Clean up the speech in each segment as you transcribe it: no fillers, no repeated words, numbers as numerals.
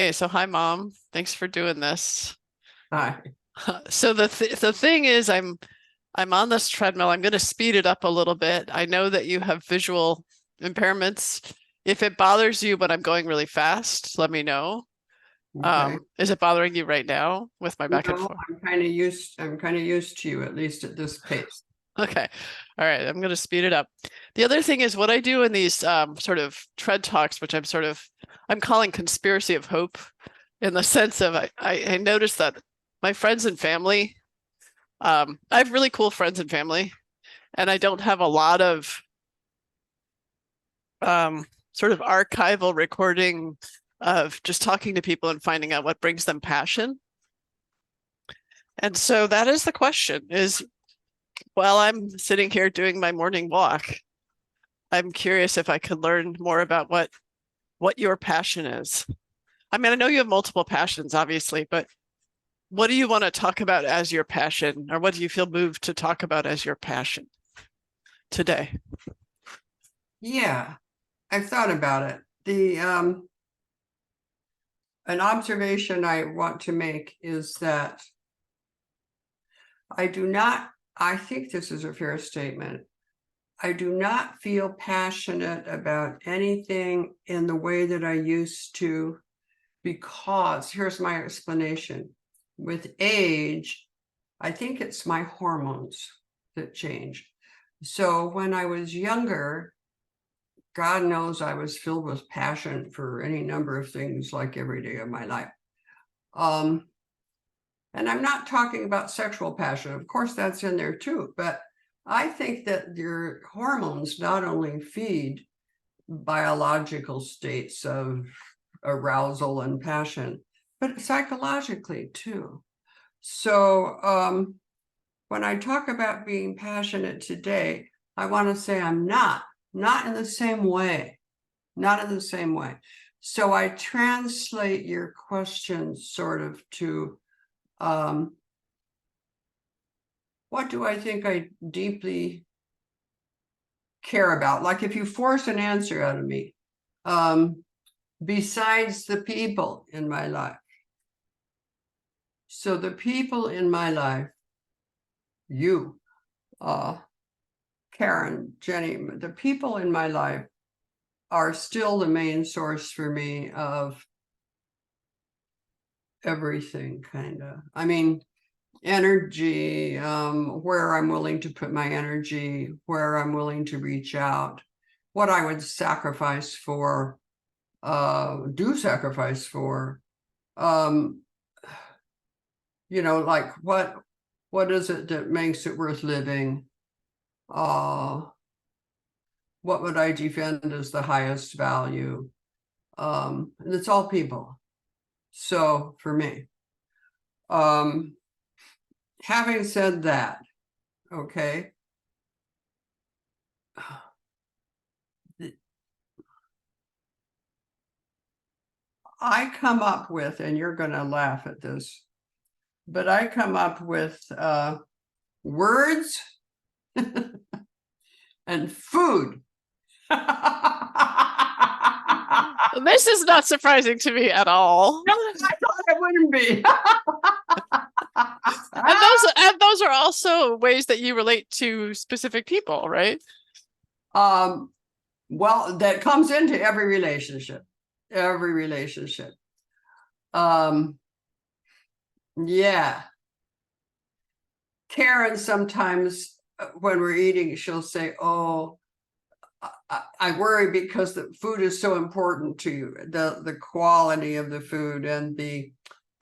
Okay, so hi Mom. Thanks for doing this. Hi. So the thing is I'm on this treadmill. I'm going to speed it up a little bit. I know that you have visual impairments. If it bothers you when I'm going really fast, let me know. Okay. Is it bothering you right now with my back and No, forth? I'm kind of used to you, at least at this pace. Okay. All right, I'm going to speed it up. The other thing is what I do in these sort of tread talks, which I'm calling conspiracy of hope, in the sense of I noticed that my friends and family, I have really cool friends and family, and I don't have a lot of sort of archival recording of just talking to people and finding out what brings them passion. And so that is the question is while I'm sitting here doing my morning walk, I'm curious if I could learn more about what your passion is. I mean, I know you have multiple passions, obviously, but what do you want to talk about as your passion, or what do you feel moved to talk about as your passion today? Yeah, I've thought about it. An observation I want to make is that I think this is a fair statement. I do not feel passionate about anything in the way that I used to, because here's my explanation. With age, I think it's my hormones that change. So when I was younger, God knows I was filled with passion for any number of things like every day of my life. Um, and I'm not talking about sexual passion. Of course, that's in there too. But I think that your hormones not only feed biological states of arousal and passion, but psychologically too. So when I talk about being passionate today, I want to say I'm not in the same way, not in the same way. So I translate your question sort of to what do I think I deeply care about? Like if you force an answer out of me, besides the people in my life. So the people in my life, you, Karen, Jenny, the people in my life are still the main source for me of everything, kind of. I mean, energy, where I'm willing to put my energy, where I'm willing to reach out, what I would sacrifice for, do sacrifice for. Um, like what is it that makes it worth living? Uh, what would I defend as the highest value? And it's all people. So for me, um, having said that, okay, I come up with, and you're going to laugh at this, but I come up with words and food. This is not surprising to me at all. No, I thought it wouldn't be. And those are also ways that you relate to specific people, right? Well, that comes into every relationship. Every relationship. Yeah. Karen sometimes when we're eating, she'll say, "Oh, I worry because the food is so important to you, the quality of the food and the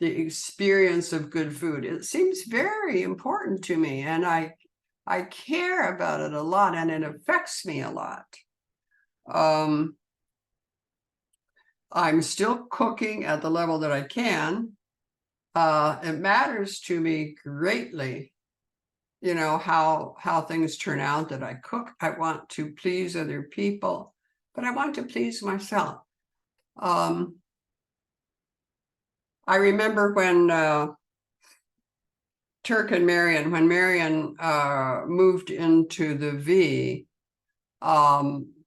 experience of good food. It seems very important to me, and I care about it a lot, and it affects me a lot. I'm still cooking at the level that I can. It matters to me greatly, how things turn out that I cook. I want to please other people, but I want to please myself. I remember when Turk and Marian, when Marian moved into the V,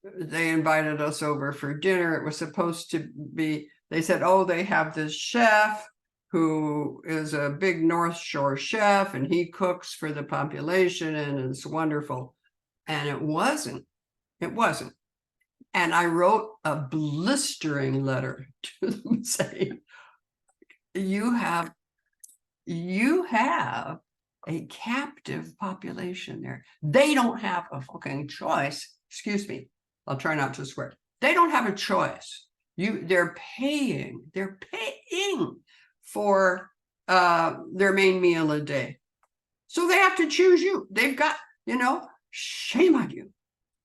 they invited us over for dinner. It was supposed to be they said, oh, they have this chef who is a big North Shore chef, and he cooks for the population, and it's wonderful. And it wasn't. It wasn't. And I wrote a blistering letter to them saying, you have a captive population there. They don't have a fucking choice. Excuse me. I'll try not to swear. They don't have a choice. They're paying for their main meal a day. So they have to choose you. They've got, shame on you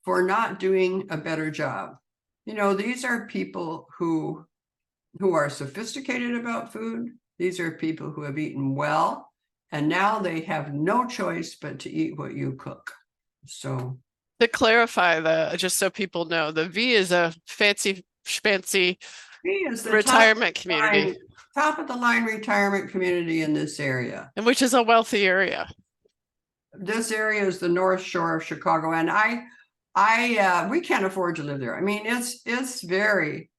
for not doing a better job. These are people who are sophisticated about food. These are people who have eaten well, and now they have no choice but to eat what you cook. So to clarify, just so people know, the V is a fancy schmancy retirement community. Top of the line retirement community in this area. And which is a wealthy area. This area is the North Shore of Chicago, and we can't afford to live there. I mean, it's very,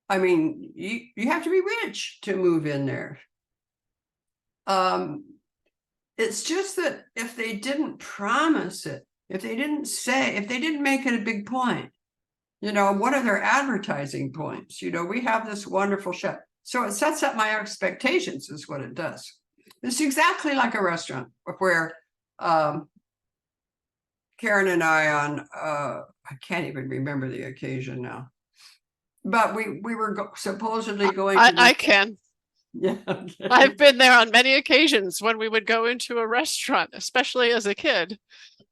you have to be rich to move in there. It's just that if they didn't promise it, if they didn't make it a big point, what are their advertising points? We have this wonderful chef. So it sets up my expectations is what it does. It's exactly like a restaurant where Karen and I I can't even remember the occasion now, but we were supposedly going to I can. Yeah, okay. I've been there on many occasions when we would go into a restaurant, especially as a kid,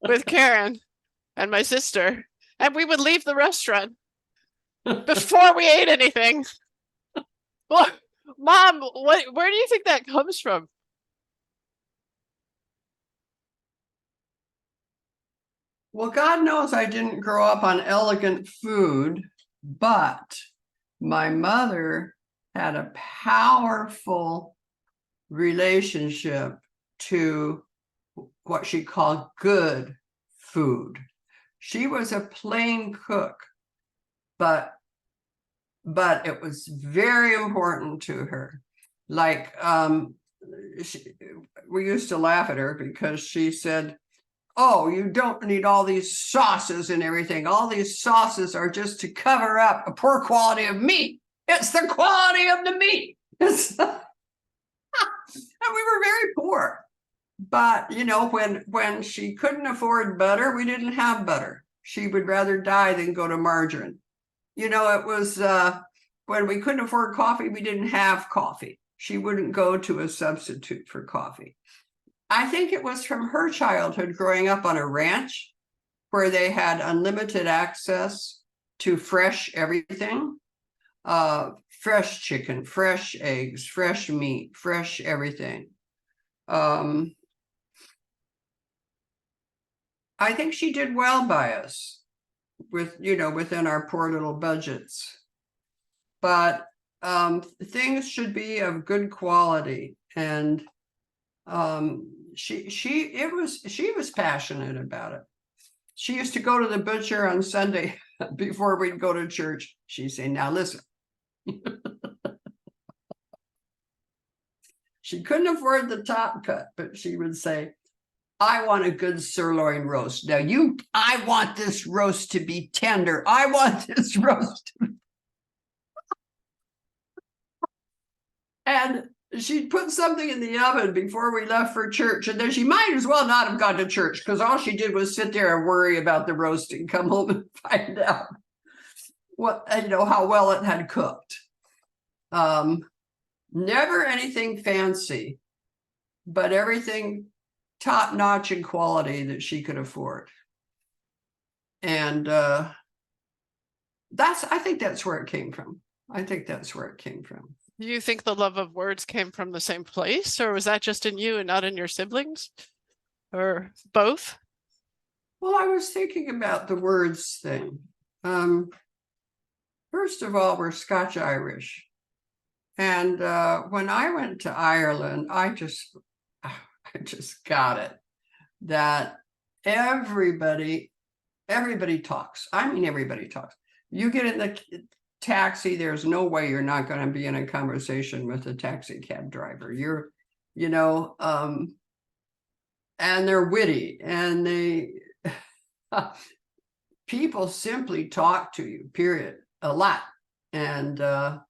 with Karen and my sister, and we would leave the restaurant before we ate anything. Well, Mom, where do you think that comes from? Well, God knows I didn't grow up on elegant food, but my mother had a powerful relationship to what she called good food. She was a plain cook, but it was very important to her. Like, we used to laugh at her because she said, oh, you don't need all these sauces and everything. All these sauces are just to cover up a poor quality of meat. It's the quality of the meat. And we were very poor. But, when she couldn't afford butter, we didn't have butter. She would rather die than go to margarine. It was when we couldn't afford coffee, we didn't have coffee. She wouldn't go to a substitute for coffee. I think it was from her childhood growing up on a ranch where they had unlimited access to fresh everything, fresh chicken, fresh eggs, fresh meat, fresh everything. I think she did well by us within our poor little budgets. But things should be of good quality, and she was passionate about it. She used to go to the butcher on Sunday before we'd go to church. She'd say, now listen. She couldn't afford the top cut, but she would say, I want a good sirloin roast. Now I want this roast to be tender. I want this roast to be... And she'd put something in the oven before we left for church, and then she might as well not have gone to church because all she did was sit there and worry about the roast and come home and find out how well it had cooked. Never anything fancy, but everything top notch in quality that she could afford. And I think that's where it came from. Do you think the love of words came from the same place, or was that just in you and not in your siblings, or both? Well, I was thinking about the words thing. First of all, we're Scotch-Irish. And when I went to Ireland, I just got it that everybody talks. I mean, everybody talks. You get in taxi, there's no way you're not going to be in a conversation with a taxi cab driver. You're, you know, and they're witty, and they people simply talk to you, period, a lot. And I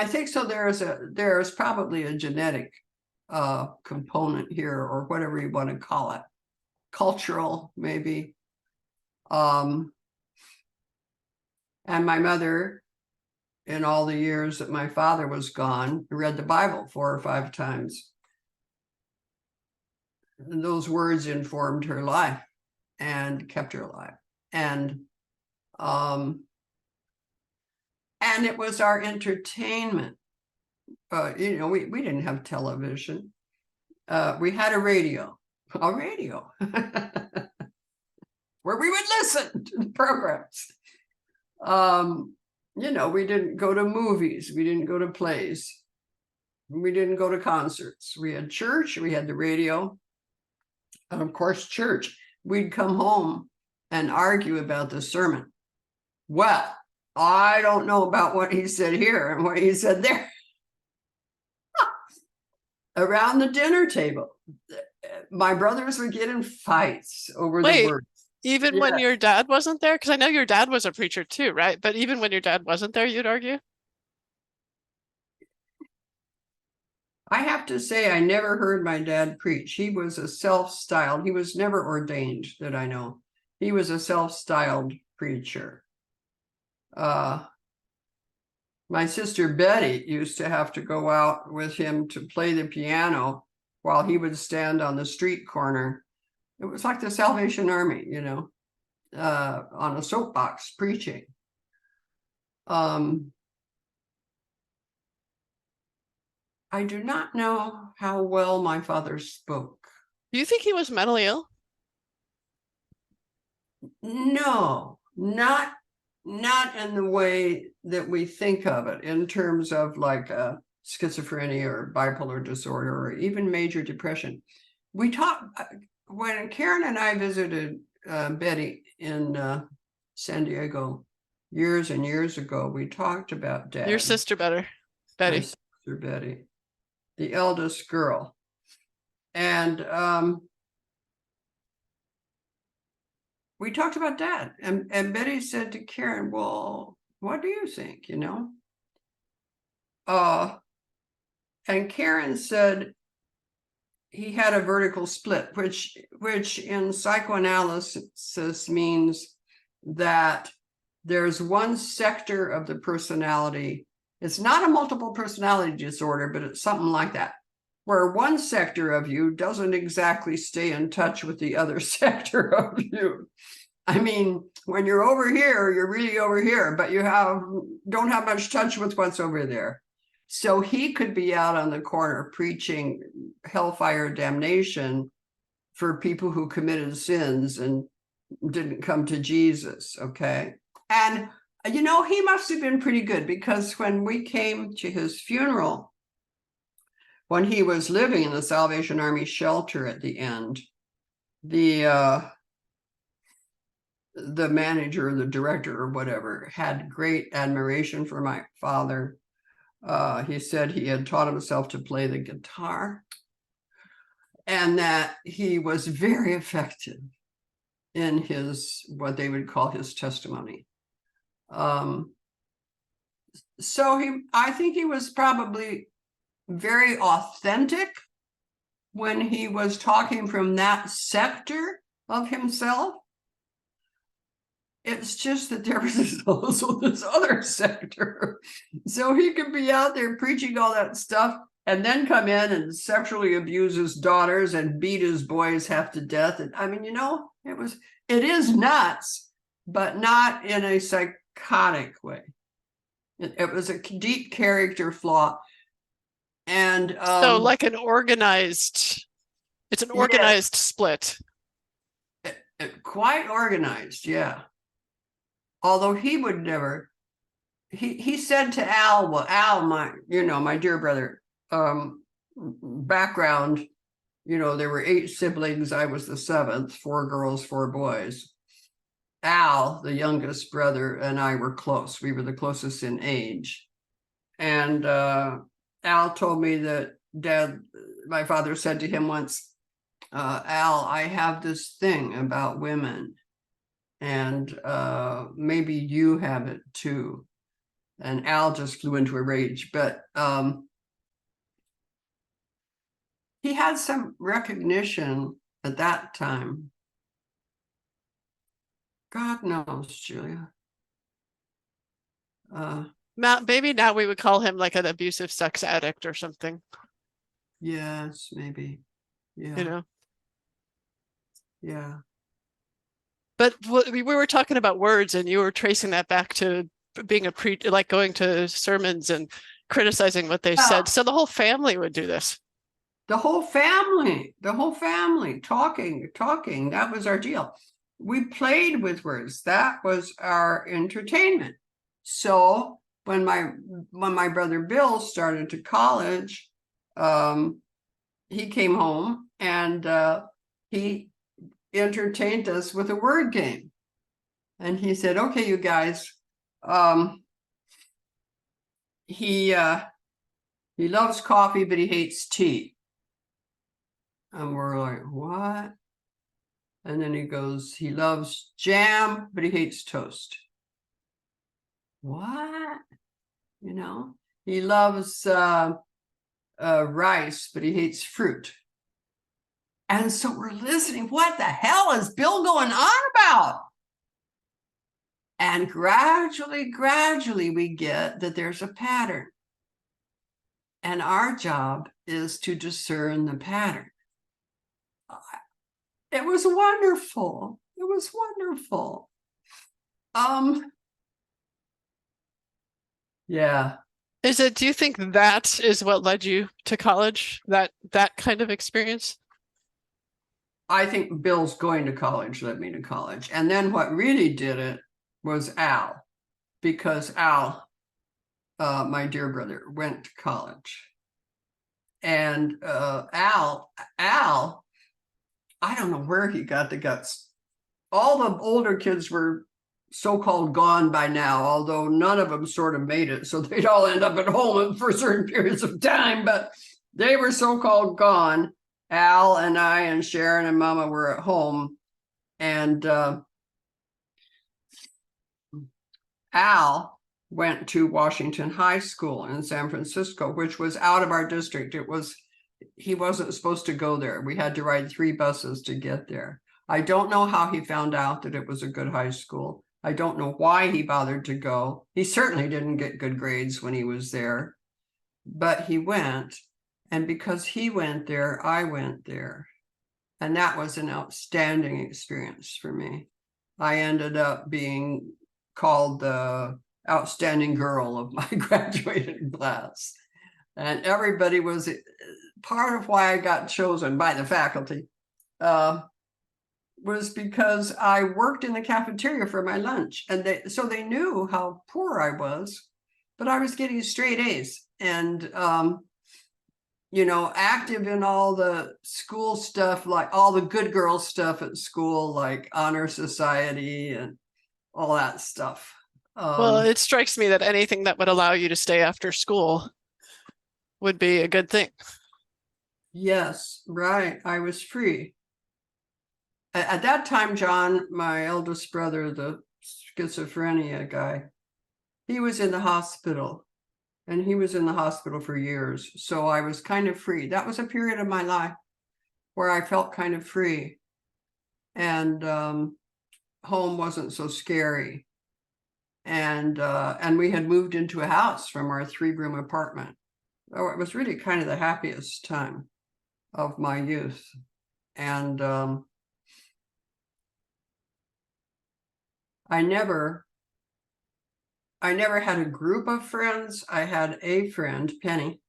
think so there's probably a genetic component here, or whatever you want to call it, cultural maybe. And my mother, in all the years that my father was gone, read the Bible 4 or 5 times. And those words informed her life and kept her alive. And it was our entertainment. You know, we didn't have television. We had a radio where we would listen to the programs. You know, we didn't go to movies. We didn't go to plays. We didn't go to concerts. We had church. We had the radio. And of course, church. We'd come home and argue about the sermon. Well, I don't know about what he said here and what he said there. Around the dinner table, my brothers would get in fights over the words. Even when your dad wasn't there? Because I know your dad was a preacher too, right? But even when your dad wasn't there, you'd argue? I have to say, I never heard my dad preach. He was a self-styled, he was never ordained that I know. He was a self-styled preacher. My sister Betty used to have to go out with him to play the piano while he would stand on the street corner. It was like the Salvation Army, you know, on a soapbox preaching. I do not know how well my father spoke. Do you think he was mentally ill? No, not in the way that we think of it, in terms of like schizophrenia or bipolar disorder or even major depression. We talked when Karen and I visited Betty in San Diego years and years ago. We talked about Dad. Your sister Betty. My sister Betty, the eldest girl. And we talked about Dad, and Betty said to Karen, well, what do you think, you know? And Karen said he had a vertical split, which in psychoanalysis means that there's one sector of the personality. It's not a multiple personality disorder, but it's something like that, where one sector of you doesn't exactly stay in touch with the other sector of you. I mean, when you're over here, you're really over here, but you don't have much touch with what's over there. So he could be out on the corner preaching hellfire damnation for people who committed sins and didn't come to Jesus, okay? And, you know, he must have been pretty good, because when we came to his funeral, when he was living in the Salvation Army shelter at the end, the manager, the director or whatever, had great admiration for my father. He said he had taught himself to play the guitar and that he was very effective in his, what they would call his testimony. So I think he was probably very authentic when he was talking from that sector of himself. It's just that there was also this other sector. So he could be out there preaching all that stuff and then come in and sexually abuse his daughters and beat his boys half to death. And I mean, you know, it is nuts, but not in a psychotic way. It was a deep character flaw. And so like it's an organized split. Quite organized, yeah. Although he would never, he said to Al, well, Al, my dear brother, background, you know, there were 8 siblings. I was the 7th, 4 girls, 4 boys. Al, the youngest brother, and I were close. We were the closest in age. And Al told me that my father said to him once, Al, I have this thing about women, and maybe you have it too. And Al just flew into a rage, but he had some recognition at that time. God knows, Julia. Maybe now we would call him like an abusive sex addict or something. Yes, maybe. Yeah. You know. Yeah. But we were talking about words, and you were tracing that back to being like going to sermons and criticizing what they said. So the whole family would do this. The whole family talking. That was our deal. We played with words. That was our entertainment. So when my brother Bill started to college, he came home and he entertained us with a word game. And he said, okay, you guys, he loves coffee, but he hates tea. And we're like, what? And then he goes, he loves jam, but he hates toast. What? You know, he loves rice, but he hates fruit. And so we're listening. What the hell is Bill going on about? And gradually, we get that there's a pattern. And our job is to discern the pattern. It was wonderful. It was wonderful. Yeah. Do you think that is what led you to college? That kind of experience? I think Bill's going to college led me to college. And then what really did it was Al, because Al, my dear brother, went to college. And Al, I don't know where he got the guts. All the older kids were so-called gone by now, although none of them sort of made it. So they'd all end up at home for certain periods of time, but they were so-called gone. Al and I and Sharon and Mama were at home. And Al went to Washington High School in San Francisco, which was out of our district. He wasn't supposed to go there. We had to ride 3 buses to get there. I don't know how he found out that it was a good high school. I don't know why he bothered to go. He certainly didn't get good grades when he was there, but he went. And because he went there, I went there. And that was an outstanding experience for me. I ended up being called the outstanding girl of my graduating class. And everybody was part of why I got chosen by the faculty was because I worked in the cafeteria for my lunch. And so they knew how poor I was, but I was getting straight A's and, you know, active in all the school stuff, like all the good girl stuff at school, like honor society and all that stuff. Well, it strikes me that anything that would allow you to stay after school would be a good thing. Yes, right. I was free. At that time, John, my eldest brother, the schizophrenia guy, he was in the hospital, and he was in the hospital for years. So I was kind of free. That was a period of my life where I felt kind of free, and home wasn't so scary. And we had moved into a house from our 3-room apartment. Oh, it was really kind of the happiest time of my youth. And I never had a group of friends. I had a friend, Penny.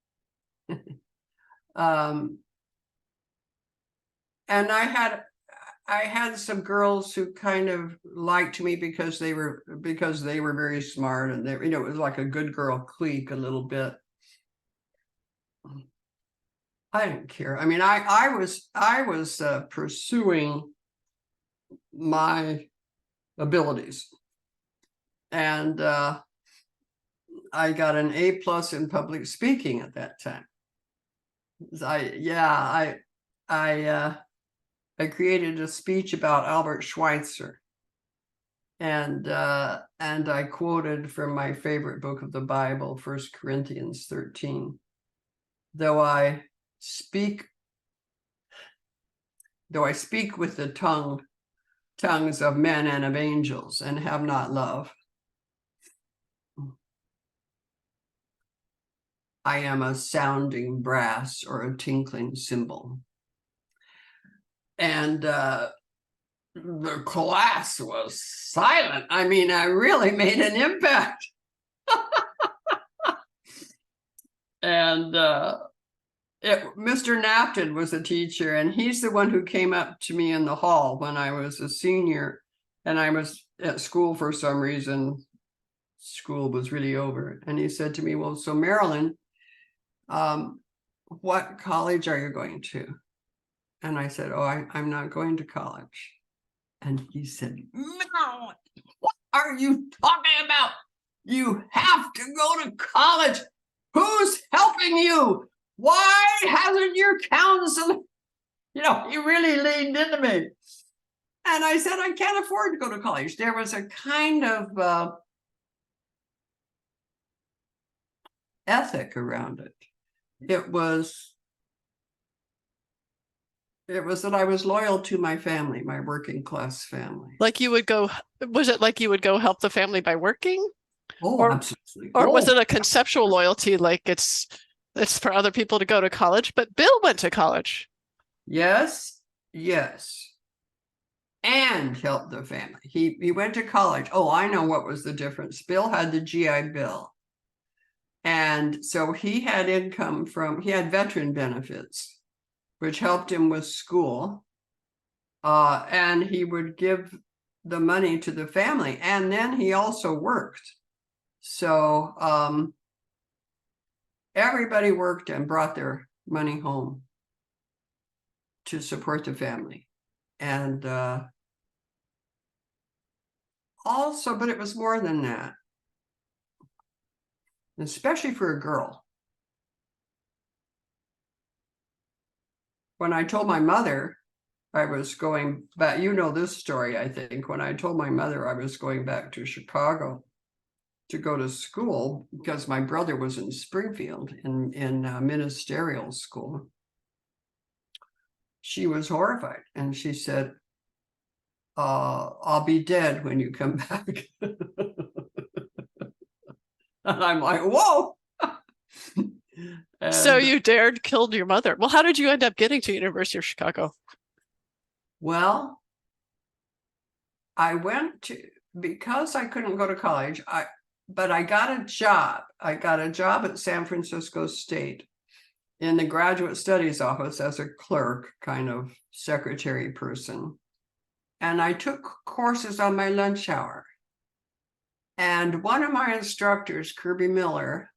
And I had some girls who kind of liked me because they were very smart, and they, you know, it was like a good girl clique a little bit. I didn't care. I mean, I was pursuing my abilities. And I got an A+ in public speaking at that time. I created a speech about Albert Schweitzer. And I quoted from my favorite book of the Bible, 1 Corinthians 13. Though I speak with the tongues of men and of angels and have not love, I am a sounding brass or a tinkling cymbal. And the class was silent. I mean, I really made an impact. And Mr. Napton was a teacher, and he's the one who came up to me in the hall when I was a senior and I was at school for some reason. School was really over. And he said to me, well, so Marilyn, what college are you going to? And I said, oh, I'm not going to college. And he said, no, what are you talking about? You have to go to college. Who's helping you? Why hasn't your counsel? You know, he really leaned into me. And I said, I can't afford to go to college. There was a kind of ethic around it. It was that I was loyal to my family, my working class family. Like you would go, was it like you would go help the family by working? Oh, absolutely. Or was it a conceptual loyalty, like it's for other people to go to college? But Bill went to college. Yes. And helped the family. He went to college. Oh, I know what was the difference. Bill had the GI Bill. And so he had income he had veteran benefits, which helped him with school. And he would give the money to the family. And then he also worked. So everybody worked and brought their money home to support the family. And also, but it was more than that, especially for a girl. When I told my mother I was going back, you know this story, I think, when I told my mother I was going back to Chicago to go to school because my brother was in Springfield in ministerial school, she was horrified. And she said, I'll be dead when you come back. And I'm like, whoa. So you dared kill your mother. Well, how did you end up getting to University of Chicago? Well, I went to, because I couldn't go to college, but I got a job. I got a job at San Francisco State in the graduate studies office as a clerk, kind of secretary person. And I took courses on my lunch hour. And one of my instructors, Kirby Miller,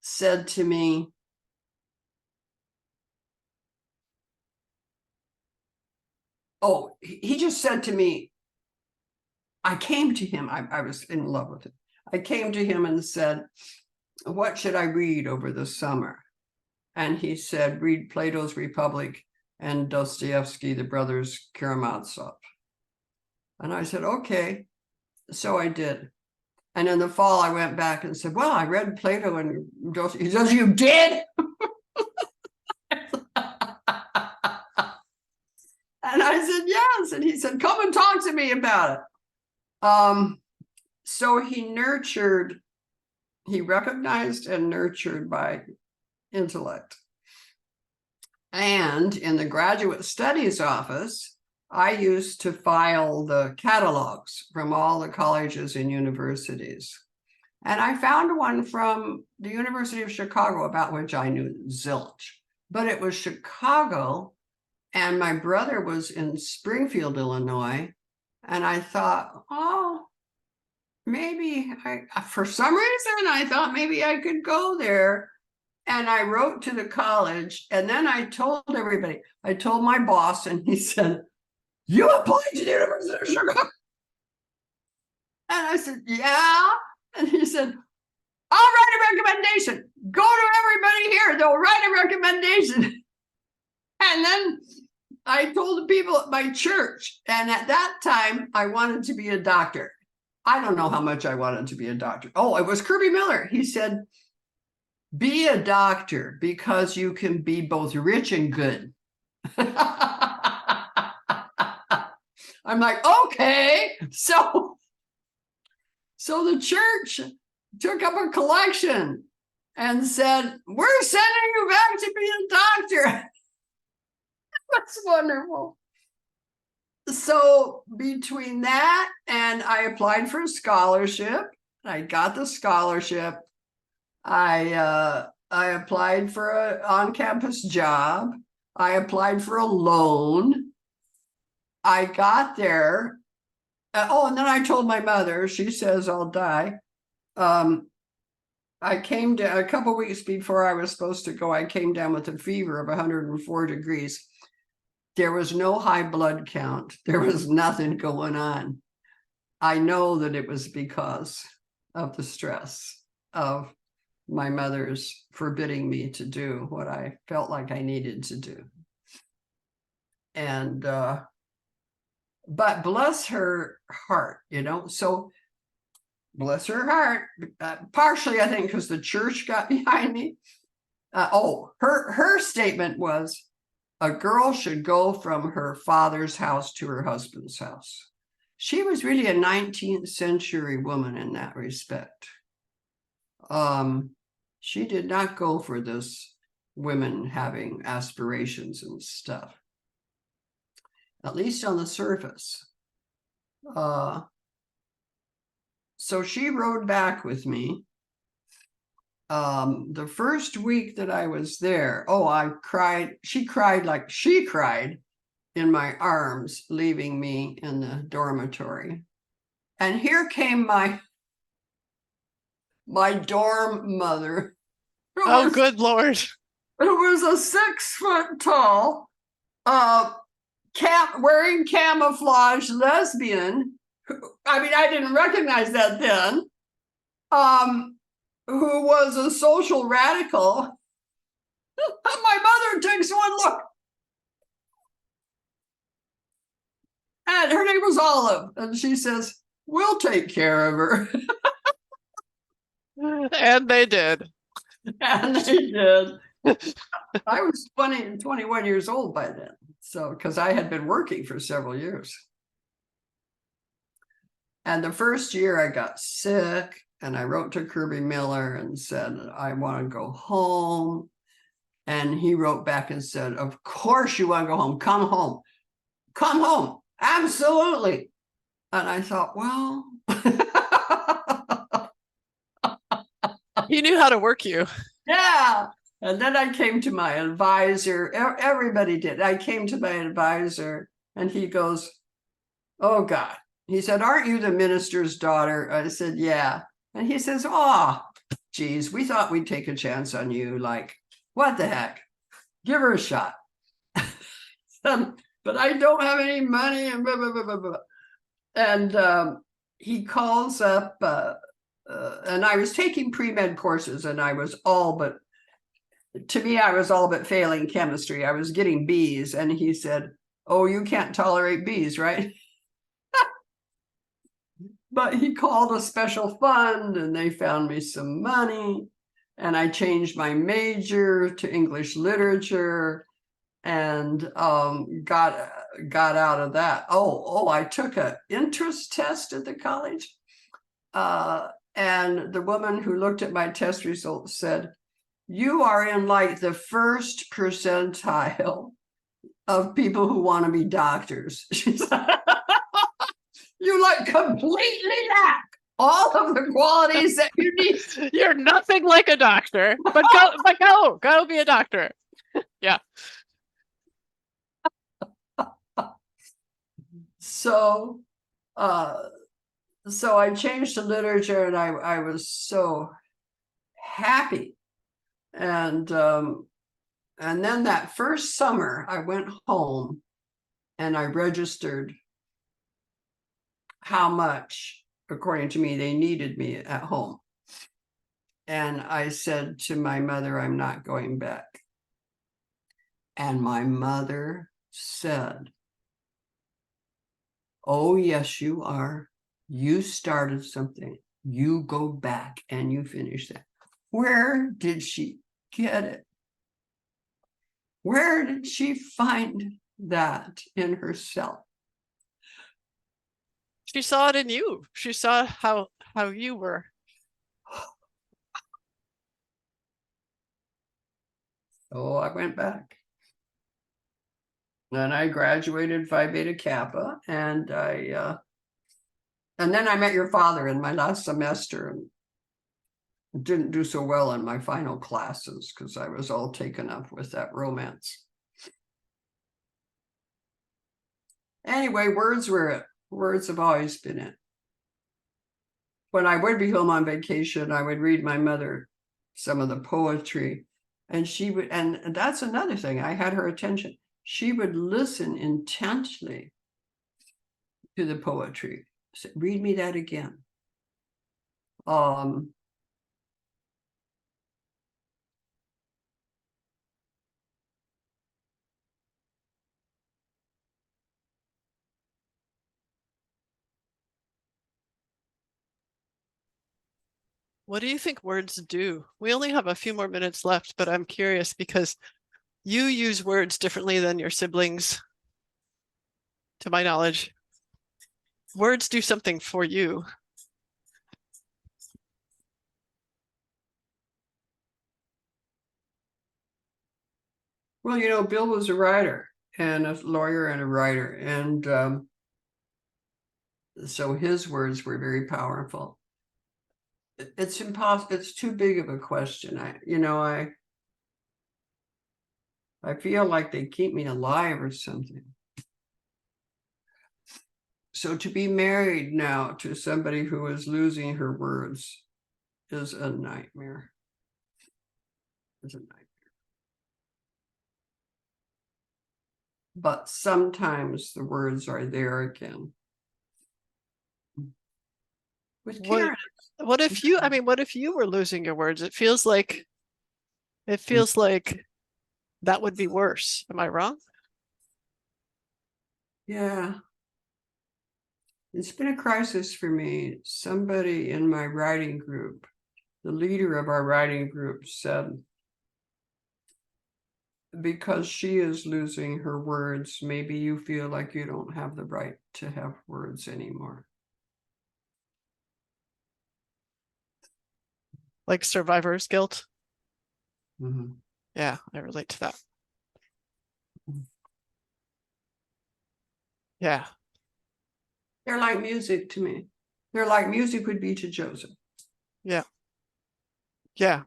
said to me, oh, he just said to me, I came to him, I was in love with him. I came to him and said, what should I read over the summer? And he said, read Plato's Republic and Dostoevsky, the brothers Karamazov. And I said, okay. So I did. And in the fall, I went back and said, well, I read Plato and Dostoevsky. He says, you did? And I said, yes. And he said, come and talk to me about it. So he recognized and nurtured my intellect. And in the graduate studies office, I used to file the catalogs from all the colleges and universities. And I found one from the University of Chicago, about which I knew zilch. But it was Chicago, and my brother was in Springfield, Illinois. And I thought, oh, maybe for some reason, I thought maybe I could go there. And I wrote to the college, and then I told everybody. I told my boss, and he said, you applied to the University of Chicago? And I said, yeah. And he said, I'll write a recommendation. Go to everybody here. They'll write a recommendation. And then I told the people at my church, and at that time, I wanted to be a doctor. I don't know how much I wanted to be a doctor. Oh, it was Kirby Miller. He said, be a doctor because you can be both rich and good. I'm like, okay. So the church took up a collection and said, we're sending you back to be a doctor. That's wonderful. So between that and I applied for a scholarship, I got the scholarship. I applied for an on-campus job. I applied for a loan. I got there. And then I told my mother, she says, I'll die. I came down a couple weeks before I was supposed to go. I came down with a fever of 104 degrees. There was no high blood count. There was nothing going on. I know that it was because of the stress of my mother's forbidding me to do what I felt like I needed to do. And, but bless her heart, so bless her heart, partially, I think, because the church got behind me. Her statement was, a girl should go from her father's house to her husband's house. She was really a 19th century woman in that respect. She did not go for this women having aspirations and stuff, at least on the surface. So she rode back with me. The first week that I was there, I cried. She cried in my arms, leaving me in the dormitory. And here came my dorm mother. Good Lord. Who was a 6 foot tall, wearing camouflage lesbian. I mean, I didn't recognize that then. Who was a social radical. My mother takes one look. And her name was Olive. And she says, we'll take care of her. And they did. And they did. I was 20 and 21 years old by then. So, because I had been working for several years. And the first year I got sick. And I wrote to Kirby Miller and said, I want to go home. And he wrote back and said, of course you want to go home. Come home. Come home. Absolutely. And I thought, well. He knew how to work you. Yeah. And then I came to my advisor. Everybody did. I came to my advisor and he goes, oh, God. He said, aren't you the minister's daughter? I said, yeah. And he says, geez, we thought we'd take a chance on you. Like, what the heck? Give her a shot. But I don't have any money and blah, blah, blah, blah, blah. And he calls up, and I was taking pre-med courses and I was all but failing chemistry. I was getting B's. And he said, oh, you can't tolerate B's, right? But he called a special fund and they found me some money and I changed my major to English literature and got out of that. I took an interest test at the college. And the woman who looked at my test results said, you are in like the first percentile of people who want to be doctors. She said, you like completely lack all of the qualities that you need. You're nothing like a doctor, but go be a doctor. Yeah. So I changed to literature and I was so happy. And then that first summer I went home and I registered how much, according to me, they needed me at home. And I said to my mother, I'm not going back. And my mother said, oh, yes, you are. You started something. You go back and you finish that. Where did she get it? Where did she find that in herself? She saw it in you. She saw how you were. So I went back. And I graduated Phi Beta Kappa, and then I met your father in my last semester and didn't do so well in my final classes because I was all taken up with that romance. Anyway, words were it. Words have always been it. When I would be home on vacation, I would read my mother some of the poetry, and she would, and that's another thing, I had her attention. She would listen intently to the poetry. Say, read me that again. What do you think words do? We only have a few more minutes left, but I'm curious because you use words differently than your siblings, to my knowledge. Words do something for you. Well, you know, Bill was a writer and a lawyer and a writer, and so his words were very powerful. It's impossible. It's too big of a question. I feel like they keep me alive or something. So to be married now to somebody who is losing her words is a nightmare. It's a nightmare. But sometimes the words are there again. With Karen. What if you, I mean, what if you were losing your words? It feels like that would be worse. Am I wrong? Yeah. It's been a crisis for me. Somebody in my writing group, the leader of our writing group, said, because she is losing her words, maybe you feel like you don't have the right to have words anymore. Like survivor's guilt? Mm-hmm. Yeah, I relate to that. Yeah. They're like music to me. They're like music would be to Joseph. Yeah. Yeah.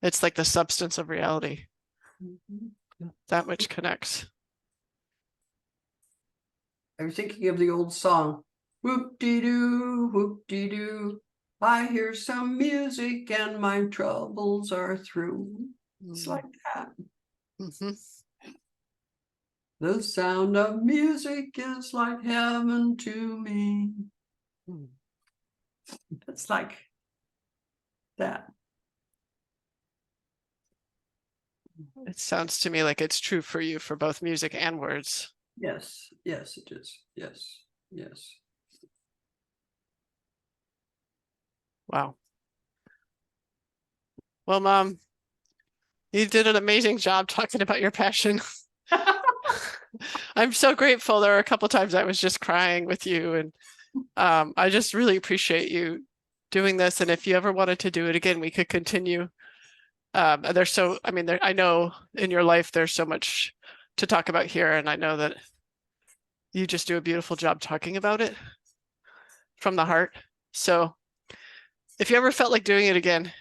It's like the substance of reality. Mm-hmm. That which connects. I was thinking of the old song, whoop-de-doo, whoop-de-doo. I hear some music and my troubles are through. It's like that. Mm-hmm. The sound of music is like heaven to me. It's like that. It sounds to me like it's true for you for both music and words. Yes, yes, it is. Yes, yes. Wow. Well, Mom, you did an amazing job talking about your passion. I'm so grateful. There were a couple times I was just crying with you, and I just really appreciate you doing this. And if you ever wanted to do it again, we could continue. I know in your life there's so much to talk about here, and I know that you just do a beautiful job talking about it from the heart. So if you ever felt like doing it again,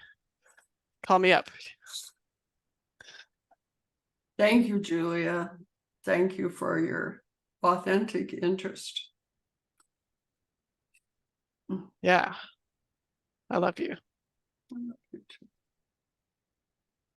call me up. Thank you, Julia. Thank you for your authentic interest. Yeah. I love you.